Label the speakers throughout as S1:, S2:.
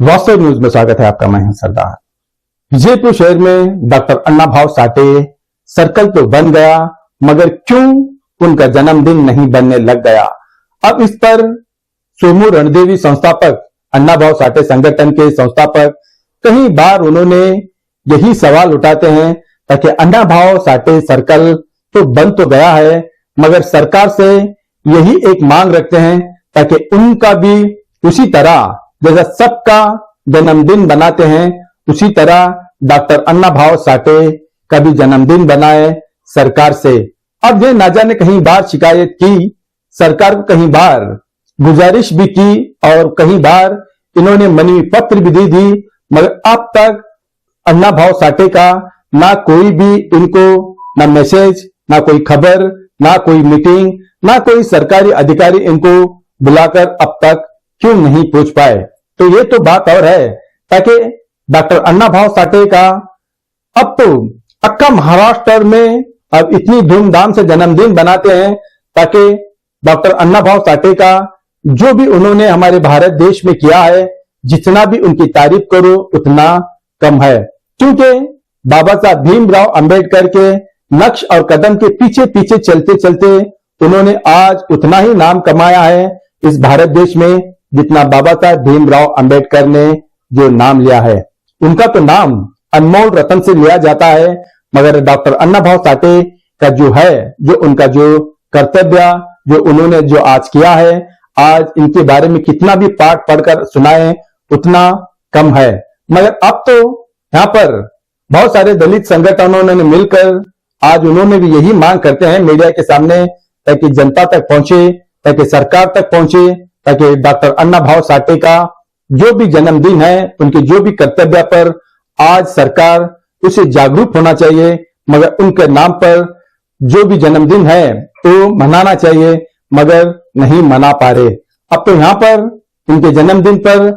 S1: वास्तव न्यूज में स्वागत है आपका। मैं हूं सरदार। विजयपुर शहर में डॉक्टर अन्ना भाऊ साठे सर्कल तो बन गया, मगर क्यों उनका जन्मदिन नहीं बनने लग गया। अब इस पर सोमू रणदेवी संस्थापक, अन्ना भाऊ साठे संगठन के संस्थापक कई बार उन्होंने यही सवाल उठाते हैं ताकि अन्ना भाऊ साठे सर्कल तो बन तो गया है, मगर सरकार से यही एक मांग रखते हैं ताकि उनका भी उसी तरह जैसा सबका जन्मदिन बनाते हैं उसी तरह डॉक्टर अन्ना भाऊ साठे का भी जन्मदिन बनाए सरकार से। अब ये ना जाने कहीं बार शिकायत की, सरकार को कहीं बार गुजारिश भी की और कहीं बार इन्होंने मनवी पत्र भी दी थी, मगर अब तक अन्ना भाऊ साठे का ना कोई भी इनको ना मैसेज, ना कोई खबर, ना कोई मीटिंग, ना कोई सरकारी अधिकारी इनको बुलाकर अब तक क्यों नहीं पूछ पाए। तो ये तो बात और है ताकि डॉक्टर अन्ना भाऊ साठे का अब तो पक्का महाराष्ट्र में अब इतनी धूमधाम से जन्मदिन बनाते हैं ताकि डॉक्टर अन्ना भाऊ साठे का जो भी उन्होंने हमारे भारत देश में किया है, जितना भी उनकी तारीफ करो उतना कम है, क्योंकि बाबा साहब भीमराव अंबेडकर के नक्श और कदम के पीछे पीछे चलते चलते उन्होंने आज उतना ही नाम कमाया है इस भारत देश में जितना बाबा साहब भीमराव अंबेडकर ने जो नाम लिया है। उनका तो नाम अनमोल रतन से लिया जाता है, मगर डॉक्टर अन्ना भाऊ साठे का जो है, जो उनका जो कर्तव्य जो उन्होंने जो आज किया है, आज इनके बारे में कितना भी पाठ पढ़कर सुनाए उतना कम है। मगर अब तो यहाँ पर बहुत सारे दलित संगठनों ने मिलकर आज उन्होंने भी यही मांग करते हैं मीडिया के सामने ताकि जनता तक पहुंचे, ताकि सरकार तक पहुंचे, ताकि डॉक्टर अन्ना भाऊ साठे का जो भी जन्मदिन है, उनके जो भी कर्तव्य पर आज सरकार उसे जागरूक होना चाहिए, मगर उनके नाम पर जो भी जन्मदिन है तो मनाना चाहिए, मगर नहीं मना पा रहे। अब तो यहाँ पर इनके जन्मदिन पर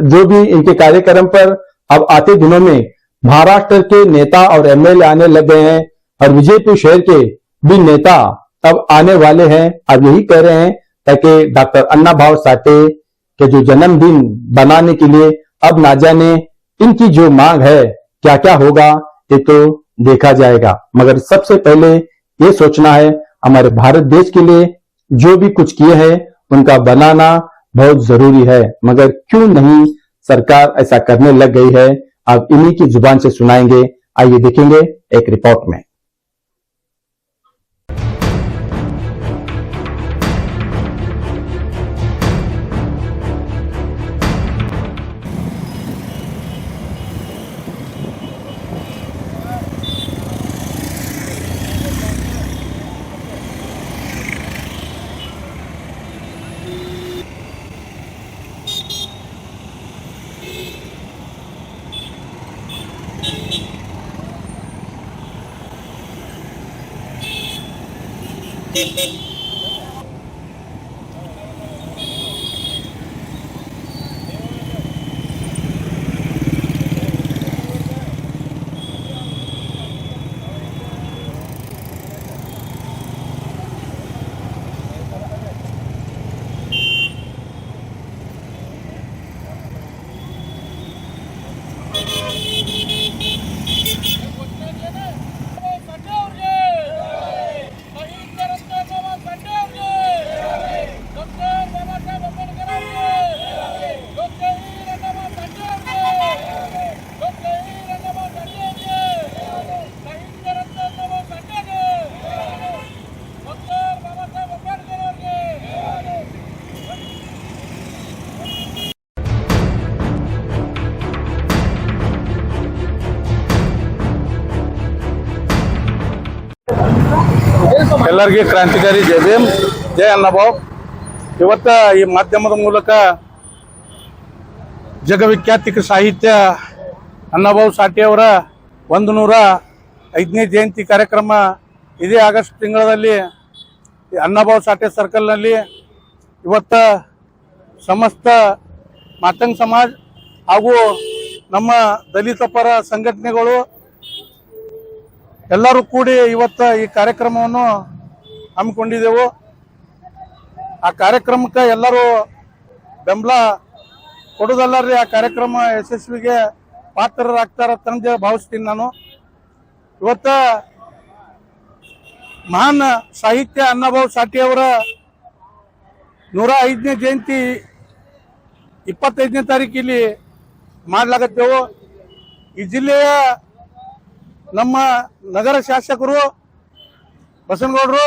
S1: जो भी इनके कार्यक्रम पर अब आते दिनों में महाराष्ट्र के नेता और एमएलए आने लग गए हैं और विजयपुर शहर के भी नेता अब आने वाले हैं। अब यही कह रहे हैं ताकि डॉक्टर अन्ना भाऊ साठे के जो जन्मदिन बनाने के लिए अब ना जाने इनकी जो मांग है क्या क्या होगा, ये तो देखा जाएगा। मगर सबसे पहले ये सोचना है हमारे भारत देश के लिए जो भी कुछ किए हैं उनका बनाना बहुत जरूरी है, मगर क्यों नहीं सरकार ऐसा करने लग गई है। अब इन्हीं की जुबान से सुनाएंगे, आइए देखेंगे एक रिपोर्ट में।
S2: ಎಲ್ಲರಿಗೆ ಕ್ರಾಂತಿಕಾರಿ ಜೈ ಭೀಮ್, ಜೈ ಅನ್ನಭಾವ್। ಇವತ್ತ ಈ ಮಾಧ್ಯಮದ ಮೂಲಕ ಜಗವಿಖ್ಯಾತ ಸಾಹಿತ್ಯ ಅನ್ನಭಾವ್ ಸಾಠೆ ಅವರ 105ನೇ ಜಯಂತಿ ಕಾರ್ಯಕ್ರಮ ಇದೇ ಆಗಸ್ಟ್ ತಿಂಗಳಲ್ಲಿ ಅನ್ನಭಾವ್ ಸಾಠೆ ಸರ್ಕಲ್ ನಲ್ಲಿ ಇವತ್ತ ಸಮಸ್ತ ಮಾತಂಗ್ ಸಮಾಜ ಹಾಗೂ ನಮ್ಮ ದಲಿತ ಪರ ಸಂಘಟನೆಗಳು ಎಲ್ಲರೂ ಕೂಡಿ ಇವತ್ತ ಈ ಕಾರ್ಯಕ್ರಮವನ್ನು ಹಮ್ಮಿಕೊಂಡಿದ್ದೆವು। ಆ ಕಾರ್ಯಕ್ರಮಕ್ಕೆ ಎಲ್ಲರೂ ಬೆಂಬಲ ಕೊಡೋದಲ್ಲರಿ ಆ ಕಾರ್ಯಕ್ರಮ ಯಶಸ್ವಿಗೆ ಪಾತ್ರರಾಗ್ತಾರಂತ ಭಾವಿಸ್ತೀನಿ ನಾನು. ಇವತ್ತ ಮಹಾನ್ ಸಾಹಿತ್ಯ ಅಣ್ಣಾಭಾऊ ಸಾಠೆ ಅವರ 105ನೇ ಜಯಂತಿ 25ನೇ ತಾರೀಕು ಇಲ್ಲಿ ಮಾಡ್ಲಾಗತ್ತೇವು. ಈ ಜಿಲ್ಲೆಯ ನಮ್ಮ ನಗರ ಶಾಸಕರು ಬಸನಗೌಡರು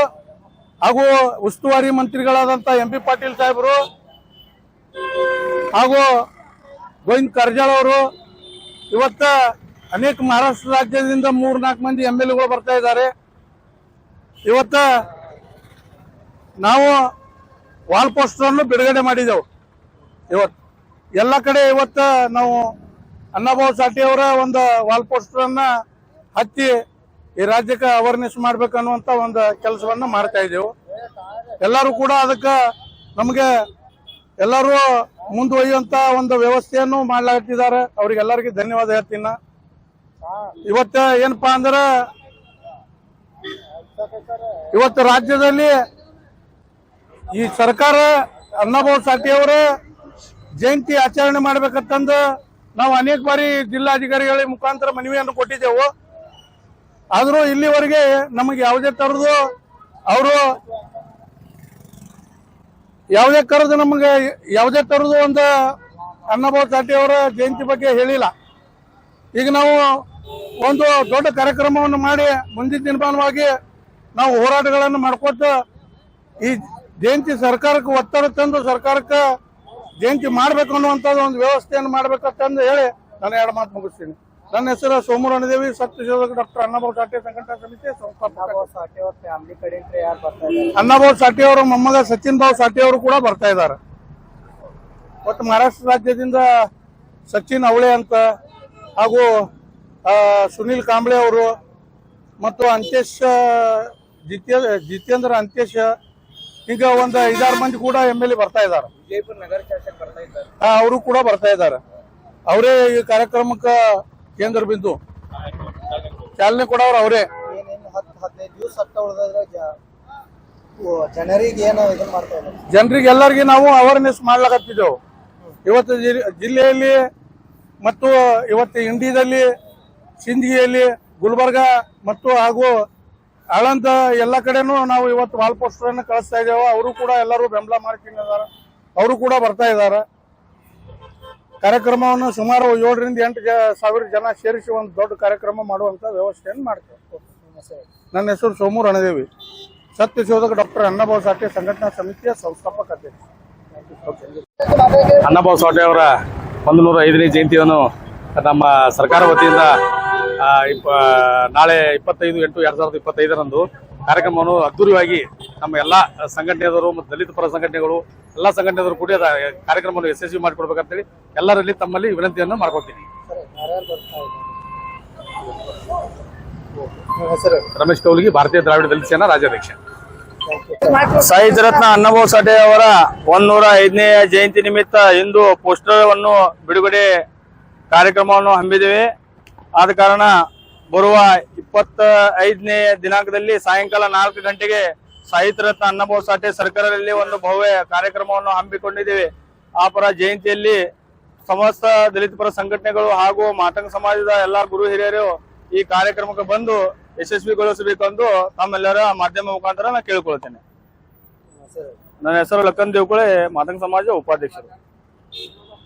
S2: ಹಾಗೂ ಉಸ್ತುವಾರಿ ಮಂತ್ರಿಗಳಾದಂಥ MP ಪಾಟೀಲ್ ಸಾಹೇಬರು ಹಾಗೂ ಗೋವಿಂದ ಕಾರಜೋಳ ಅವರು, ಇವತ್ತ ಅನೇಕ ಮಹಾರಾಷ್ಟ್ರ ರಾಜ್ಯದಿಂದ 3-4 ಮಂದಿ MLAಗಳು ಬರ್ತಾ ಇದ್ದಾರೆ. ಇವತ್ತ ನಾವು ವಾಲ್ ಪೋಸ್ಟರ್ ಅನ್ನು ಬಿಡುಗಡೆ ಮಾಡಿದೆವು. ಇವತ್ತು ಎಲ್ಲ ಕಡೆ ಇವತ್ತ ನಾವು ಅಣ್ಣಾಭಾऊ ಸಾಠೆ ಅವರ ಒಂದು ವಾಲ್ ಪೋಸ್ಟರ್ ಅನ್ನ ಹಚ್ಚಿ ಈ ರಾಜ್ಯಕ್ಕೆ ಅವೇರ್ನೆಸ್ ಮಾಡ್ಬೇಕನ್ನುವಂತ ಒಂದು ಕೆಲಸವನ್ನ ಮಾಡ್ತಾ ಇದ್ದೇವೆ. ಎಲ್ಲರೂ ಕೂಡ ಅದಕ್ಕೆ ನಮಗೆ ಎಲ್ಲರೂ ಮುಂದುವರಿಯುವಂತ ಒಂದು ವ್ಯವಸ್ಥೆಯನ್ನು ಮಾಡ್ಲಾಗ್ತಿದ್ದಾರೆ. ಅವ್ರಿಗೆಲ್ಲರಿಗೂ ಧನ್ಯವಾದ ಹೇಳ್ತೀನಿ. ಇವತ್ತ ಏನಪ್ಪಾ ಅಂದ್ರೆ ಇವತ್ತು ರಾಜ್ಯದಲ್ಲಿ ಈ ಸರ್ಕಾರ ಅಣ್ಣಾಭಾऊ ಸಾಠೆ ಅವರ ಜಯಂತಿ ಆಚರಣೆ ಮಾಡ್ಬೇಕಂತಂದು ನಾವು ಅನೇಕ ಬಾರಿ ಜಿಲ್ಲಾಧಿಕಾರಿಗಳ ಮುಖಾಂತರ ಮನವಿಯನ್ನು ಕೊಟ್ಟಿದ್ದೆವು. ಆದರೂ ಇಲ್ಲಿವರೆಗೆ ನಮಗೆ ಯಾವುದೇ ತರದ್ದು ಅವರು ನಮಗೆ ಯಾವುದೇ ತರದ್ದು ಒಂದು ಅಣ್ಣಾಭಾऊ ಸಾಠೆ ಅವರ ಜಯಂತಿ ಬಗ್ಗೆ ಹೇಳಿಲ್ಲ. ಈಗ ನಾವು ಒಂದು ದೊಡ್ಡ ಕಾರ್ಯಕ್ರಮವನ್ನು ಮಾಡಿ ಮುಂದಿನ ದಿನಮಾನವಾಗಿ ನಾವು ಹೋರಾಟಗಳನ್ನು ಮಾಡ್ಕೊತ ಈ ಜಯಂತಿ ಸರ್ಕಾರಕ್ಕೆ ಒತ್ತಡ ತಂದು ಸರ್ಕಾರಕ್ಕೆ ಜಯಂತಿ ಮಾಡ್ಬೇಕು ಅನ್ನುವಂಥದ್ದು ಒಂದು ವ್ಯವಸ್ಥೆಯನ್ನು ಮಾಡ್ಬೇಕಂತಂದು ಹೇಳಿ ನಾನು 2 ಮಾತು ಮುಗಿಸ್ತೀನಿ. ನನ್ನ ಹೆಸರು ಸೋಮು ರಣದೇವಿ, ಸತ್ಯಶೋಧಕ ಡಾಕ್ಟರ್ ಅಣ್ಣಾಭಾऊ ಸಾಠೆ ಸಂಘಟನಾ ಸಮಿತಿ ಸಂಸ್ಥಾಪಕ. ಅಣ್ಣಾಭಾऊ ಸಾಠೆ ಅವರ ಮೊಮ್ಮಗ ಸಚಿನ್ ಭಾऊ ಸಾಠೆ ಅವರು ಕೂಡ ಬರ್ತಾ ಇದ್ದಾರೆ. ಒಟ್ಟು ಮಹಾರಾಷ್ಟ್ರ ರಾಜ್ಯದಿಂದ ಸಚಿನ್ ಅವಳೆ ಅಂತ ಹಾಗೂ ಸುನೀಲ್ ಕಾಂಬ್ಳೆ ಅವರು ಮತ್ತು ಅಂತೇಶ್ ಜಿತೇಂದ್ರ ಅಂತೇಶ್ ಈಗ ಒಂದು 5-6 ಮಂದಿ ಕೂಡ MLA ಬರ್ತಾ ಇದ್ದಾರೆ. ವಿಜಯಪುರ ನಗರ ಶಾಸಕ ಬರ್ತಾ ಇದ್ದಾರೆ, ಅವರು ಕೂಡ ಬರ್ತಾ ಇದ್ದಾರೆ. ಅವರೇ ಈ ಕಾರ್ಯಕ್ರಮಕ್ಕೆ ಕೇಂದ್ರ ಬಿಂದು ಚಾಲನೆ ಕೊಡೋರು ಅವರೇ.
S3: 10-15 ದಿವಸ ಜನರಿಗೆ ಏನು ಇದನ್ನ ಮಾಡ್ತಾ ಇದ್ದಾರೆ,
S2: ಜನರಿಗೆ ಎಲ್ಲರಿಗೆ ನಾವು ಅವೇರ್ನೆಸ್ ಮಾಡ್ಲಾಕತ್ತಿದ್ದೆವು. ಇವತ್ತು ಜಿಲ್ಲೆಯಲ್ಲಿ ಮತ್ತು ಇವತ್ತು ಇಂಡಿಯಾದಲ್ಲಿ, ಸಿಂದಗಿಯಲ್ಲಿ, ಗುಲ್ಬರ್ಗ ಮತ್ತು ಹಾಗೂ ಆಳಂದ ಎಲ್ಲ ಕಡೆನೂ ನಾವು ಇವತ್ತು ವಾಲ್ ಪೋಸ್ಟರ್ ಅನ್ನು ಕಳಿಸ್ತಾ ಇದ್ದೇವೆ. ಅವರು ಕೂಡ ಎಲ್ಲರೂ ಬೆಂಬಲ ಮಾಡ್ಕೊಂಡಿದ್ದಾರೆ, ಅವರು ಕೂಡ ಬರ್ತಾ ಇದ್ದಾರೆ. ಕಾರ್ಯಕ್ರಮವನ್ನು ಸುಮಾರು 7,000-8,000 ಜನ ಸೇರಿಸಿ ಒಂದು ದೊಡ್ಡ ಕಾರ್ಯಕ್ರಮ ಮಾಡುವಂತ ವ್ಯವಸ್ಥೆಯನ್ನು ಮಾಡ್ತೇವೆ. ನನ್ನ ಹೆಸರು ಸೋಮು ರಣದೇವಿ, ಸತ್ಯಶೋಧಕ ಡಾಕ್ಟರ್ ಅಣ್ಣಾಭಾऊ ಸಾಠೆ ಸಂಘಟನಾ ಸಮಿತಿಯ ಸಂಸ್ಥಾಪಕ ಅಧ್ಯಕ್ಷ.
S4: ಅಣ್ಣಾಭಾऊ ಸಾಠೆ ಅವರ 105ನೇ ಜಯಂತಿಯನ್ನು ನಮ್ಮ ಸರ್ಕಾರ ವತಿಯಿಂದ ನಾಳೆ 25/8/2025 ಕಾರ್ಯಕ್ರಮವನ್ನು ಅದ್ದೂರಿಯಾಗಿ ನಮ್ಮ ಎಲ್ಲಾ ಸಂಘಟನೆಯವರು ಮತ್ತು ದಲಿತ ಪರ ಸಂಘಟನೆಗಳು ಎಲ್ಲಾ ಸಂಘಟನೆಯವರು ಕೂಡಿ ಕಾರ್ಯಕ್ರಮವನ್ನು ಯಶಸ್ವಿ ಮಾಡಿಕೊಡ್ಬೇಕಂತೇಳಿ ಎಲ್ಲರಲ್ಲಿ ತಮ್ಮಲ್ಲಿ ವಿನಂತಿಯನ್ನು ಮಾಡ್ಕೊಳ್ತೀನಿ. ರಮೇಶ್ ಕೌಲಿಗಿ, ಭಾರತೀಯ ದ್ರಾವಿಡ ದಲಿತ ಸೇನಾ ರಾಜ್ಯಾಧ್ಯಕ್ಷ.
S5: ಸಾಹಿತ್ಯ ರತ್ನ ಅಣ್ಣಾಭಾऊ ಸಾಠೆ ಅವರ 105ನೇ ಜಯಂತಿ ನಿಮಿತ್ತ ಇಂದು ಪೋಸ್ಟರ್ ಅನ್ನು ಬಿಡುಗಡೆ ಕಾರ್ಯಕ್ರಮವನ್ನು ಹಮ್ಮಿದ್ದೇವೆ. ಆದ ಕಾರಣ ಬರುವ 25ನೇ ದಿನಾಂಕದಲ್ಲಿ ಸಾಯಂಕಾಲ 4 ಗಂಟೆಗೆ ಸಾಹಿತ್ಯ ರತ್ನ ಅಣ್ಣಾಭಾऊ ಸಾಠೆ ಸರ್ಕಾರದಲ್ಲಿ ಒಂದು ಭವ್ಯ ಕಾರ್ಯಕ್ರಮವನ್ನು ಹಮ್ಮಿಕೊಂಡಿದ್ದೇವೆ. ಆ ಪರ ಜಯಂತಿಯಲ್ಲಿ ಸಮಸ್ತ ದಲಿತ ಪರ ಸಂಘಟನೆಗಳು ಹಾಗೂ ಮಾತಂಗ ಸಮಾಜದ ಎಲ್ಲಾ ಗುರು ಹಿರಿಯರು ಈ ಕಾರ್ಯಕ್ರಮಕ್ಕೆ ಬಂದು ಯಶಸ್ವಿಗೊಳಿಸಬೇಕೆಂದು ತಮ್ಮೆಲ್ಲರ ಮಾಧ್ಯಮ ಮುಖಾಂತರ ನಾನು ಕೇಳಿಕೊಳ್ತೇನೆ. ನನ್ನ ಹೆಸರು ಲಕ್ಕನ್ ದೇವಕುಳೆ, ಮಾತಂಗ ಸಮಾಜ ಉಪಾಧ್ಯಕ್ಷರು.